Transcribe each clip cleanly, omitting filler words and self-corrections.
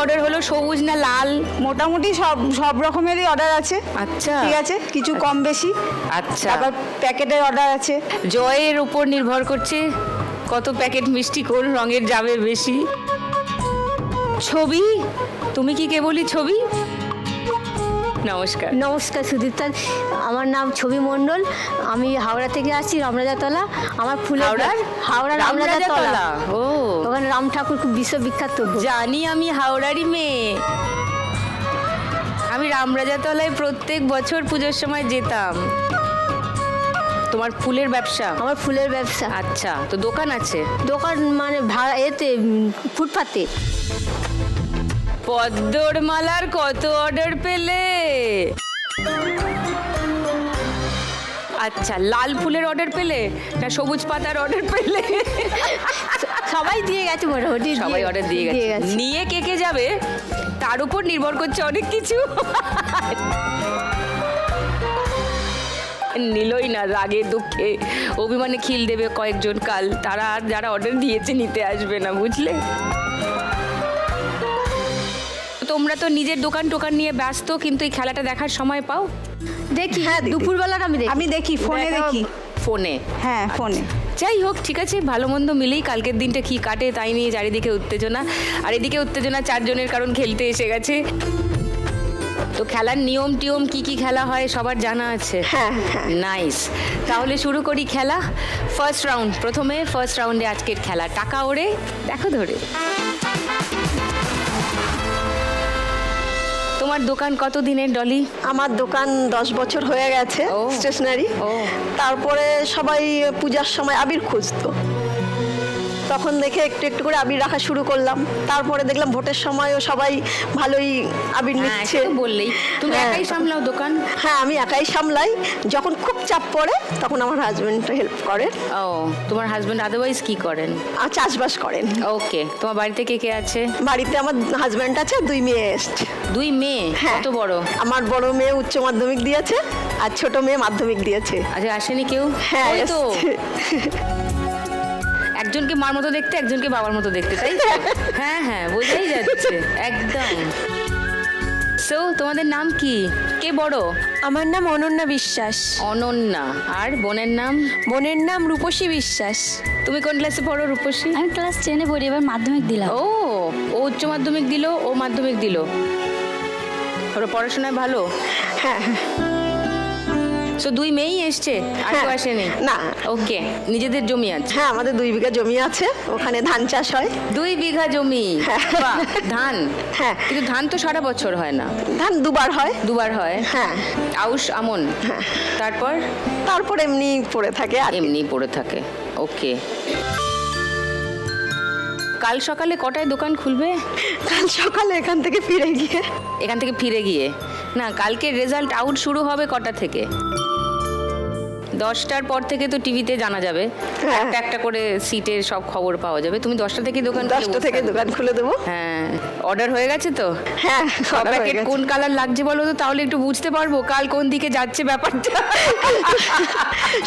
Order হলো সবুজ না লাল? মোটামুটি সব রকমেরই অর্ডার আছে। আচ্ছা, ঠিক আছে, কিছু কম বেশি। আচ্ছা। আবার প্যাকেটের অর্ডার আছে। জয়ের উপর নির্ভর করছে কত প্যাকেট মিষ্টি কোন রঙের যাবে বেশি। ছবি, তুমি কি কেবলই ছবি? নমস্কার। নমস্কার সুদীপ্তা, আমার নাম ছবি মণ্ডল, আমি হাওড়া থেকে আসছি, রামরাজাতলা। আমার ফুলের হাওড়া রামরাজাতলা। ও, ওখানে রাম ঠাকুর খুব বিশ্ববিখ্যাত। জানি, আমি হাওড়ারই মেয়ে। আমি রামরাজাতলায় প্রত্যেক বছর পুজোর সময় যেতাম। তোমার ফুলের ব্যবসা? আমার ফুলের ব্যবসা। আচ্ছা, তো দোকান আছে? দোকান মানে ভাড়া এতে ফুটপাতে। পদ্মর মালার কত অর্ডার পেলে? আচ্ছা, লাল ফুলের অর্ডার পেলে না সবুজ পাতার অর্ডার পেলে? সবাই দিয়ে গেছে মোটামুটি। সবাই অর্ডার দিয়ে গেছে। নিয়ে কে কে যাবে তার উপর নির্ভর করছে অনেক কিছু। নিলই না, রাগে দুঃখে অভিমানে খিল দেবে কয়েকজন কাল, তারা আর যারা অর্ডার দিয়েছে নিতে আসবে না, বুঝলে? তোমরা তো নিজের দোকান টোকান নিয়ে ব্যস্ত, কিন্তু এই খেলাটা দেখার সময় পাও? দেখি, হ্যাঁ, দুপুরবেলাটা আমি দেখি, ফোনে দেখি। ফোনে? হ্যাঁ, ফোনে। যাই হোক, ঠিক আছে, ভালো মন্দ মিলেই কালকের দিনটা কি কাটে তাই নিয়ে চারিদিকে উত্তেজনা। আর এদিকে উত্তেজনা চারজনের, কারণ খেলতে এসে গেছে। তো খেলার নিয়ম টিয়ম কি কি খেলা হয় সবার জানা আছে? হ্যাঁ। নাইস, তাহলে শুরু করি খেলা। ফার্স্ট রাউন্ড, প্রথমে ফার্স্ট রাউন্ডে আজকের খেলা টাকা ওড়ে, দেখো ধরে। তোমার দোকান কত দিনের ডলি? আমার দোকান 10 বছর হয়ে গেছে, ও। স্টেশনারি। ও। তারপরে সবাই পূজার সময় আবির খুঁজতো, তখন দেখে একটু একটু করে আবির রাখা শুরু করলাম। তারপরে দেখলাম ভোটের সময়ও সবাই ভালোই আবির নিচ্ছে। হ্যাঁ, বললেই তুমি হ্যাঁ। একাই সামলাও দোকান? হ্যাঁ, আমি একাই সামলাই। যখন খুব চাপ পড়ে তখন আমার হাজবেন্ড হেল্প করে। ও, তোমার হাজবেন্ড আদারওয়াইজ কি করেন? আর চাষবাস করেন। ওকে, তোমার বাড়িতে কে কে আছে? বাড়িতে আমার হাজবেন্ড আছে, 2 মেয়ে এসছে। 2 মেয়ে? হ্যাঁ। কত বড়? আমার বড় মেয়ে উচ্চ মাধ্যমিক দিয়েছে আর ছোট মেয়ে মাধ্যমিক দিয়েছে। আচ্ছা, আসেনি কেউ? হ্যাঁ, ওই তো এসছে। একজনকে মার মতো দেখতে, একজনকে বাবার মতো দেখতে, তাই তো? হ্যাঁ হ্যাঁ, বোঝাই যাচ্ছে একদম। সো তোমাদের নাম কি? কে বড়? আমার নাম অনন্যা বিশ্বাস। অনন্যা। আর বোনের নাম? বোনের নাম রূপসী বিশ্বাস। তুমি কোন ক্লাসে পড়ো রূপসী? আমি ক্লাস 10-এ পড়ি, এবার মাধ্যমিক দিলাম। ও, ও উচ্চ মাধ্যমিক দিল, ও মাধ্যমিক দিল। ওরা পড়াশোনায় ভালো? হ্যাঁ। সো 2 মেয়েই এসছে, আর কেউ হ্যাঁ। আসেনি? না। ওকে, নিজেদের জমি আছে? হ্যাঁ, আমাদের 2 বিঘা জমি আছে, ওখানে ধান চাষ হয়। 2 বিঘা জমি? বাহ, ধান? হ্যাঁ। কিন্তু ধান তো সারা বছর হয় না। ধান 2বার হয়। 2বার হয়? হ্যাঁ। আউশ আমন? হ্যাঁ। তারপর? তারপর এমনি পড়ে থাকে আর কি। এমনি পড়ে থাকে। ওকে, কাল সকালে কটায় দোকান খুলবে? কাল সকালে এখান থেকে ফিরে গিয়ে। এখান থেকে ফিরে গিয়ে? না, কালকে রেজাল্ট আউট শুরু হবে কটা থেকে? 10টার পর থেকে তো টিভিতে জানা যাবে, হ্যাঁ। একটা একটা করে সিটের সব খবর পাওয়া যাবে। তুমি 10টা থেকে দোকান খুলে 10টা বসে থেকে থাকবে। দোকান খুলে দেবো। হ্যাঁ, অর্ডার হয়ে গেছে তো? হ্যাঁ, সব order হয়ে প্যাকেট গেছে। কোন কালার লাগছে বলো তো, তাহলে একটু বুঝতে পারবো কাল কোন দিকে যাচ্ছে ব্যাপারটা।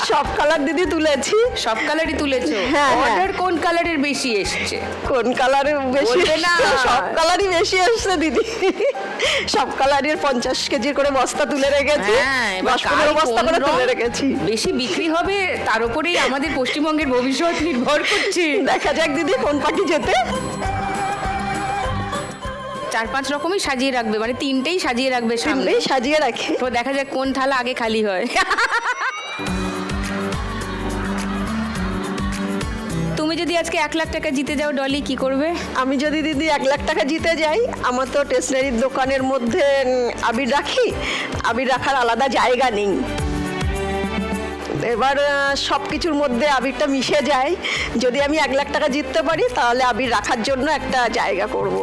সব কালার দিদি তুলেছি। সব কালারই তুলেছো? হ্যাঁ, হ্যাঁ। অর্ডার কোন কালারের বেশি এসছে? কোন কালারের বেশি? বলবে না। সব কালারই বেশি আসছে দিদি। সব কালারের 50 কেজি করে বস্তা তুলে রেখেছি। হ্যাঁ, এবার 10-15 বস্তা কোন করে রং তুলে রেখেছি। বেশি বিক্রি হবে তার উপরেই আমাদের পশ্চিমবঙ্গের ভবিষ্যৎ নির্ভর করছে। দেখা যাক দিদি কোন পার্টি যেতে। 4-5 রকমই সাজিয়ে রাখবে, মানে 3টেই সাজিয়ে রাখবে সামনে। সামনেই সাজিয়ে রাখি। তো দেখা যাক কোন থালা আগে খালি হয়। তুমি যদি আজকে 1 লাখ টাকা জিতে যাও ডলি, কি করবে? আমি যদি দিদি 1 লাখ টাকা জিতে যাই, আমার তো স্টেশনারির দোকানের মধ্যে আবির রাখি, আবির রাখার আলাদা জায়গা নেই। এবার সব কিছুর মধ্যে আবিরটা মিশে যায়। যদি আমি 1 লাখ টাকা জিততে পারি তাহলে আবির রাখার জন্য একটা জায়গা করব।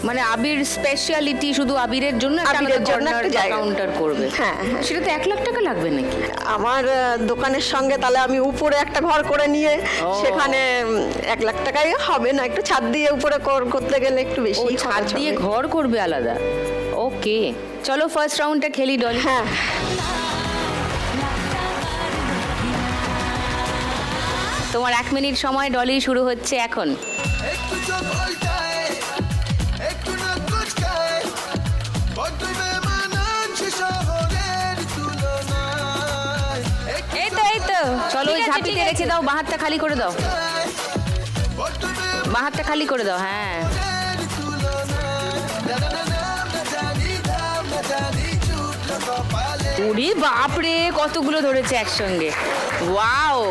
মানে আবির স্পেশালিটি শুধু আবিরের জন্য আবিরের জন্য একটা জায়গা। কাউন্টার করবে? হ্যাঁ, হ্যাঁ। সেটা তো 1 লাখ টাকা লাগবে নাকি? আমার দোকানের সঙ্গে তাহলে আমি উপরে একটা ঘর করে নিয়ে ও। সেখানে 1 লাখ টাকাই হবে না, একটু ছাদ দিয়ে উপরে করতে গেলে একটু বেশি ও, ছাদ দিয়ে ঘর করবে আলাদা? ওকে, চলো ফার্স্ট রাউন্ডটা খেলি ডলি। হ্যাঁ। তোমার 1 মিনিট সময় ডলি, শুরু হচ্ছে এখন। একটু চোখ উল্টায়, একটু নাক চলো ওই ঠিক আছে, ঝাঁপিতে ঠিক রেখে আছে। দাও, বাঁ হাতটা খালি করে দাও, বাঁ হাতটা খালি করে দাও। হ্যাঁ, ওরে বাপরে, কতগুলো ধরেছে একসঙ্গে। ওয়াও,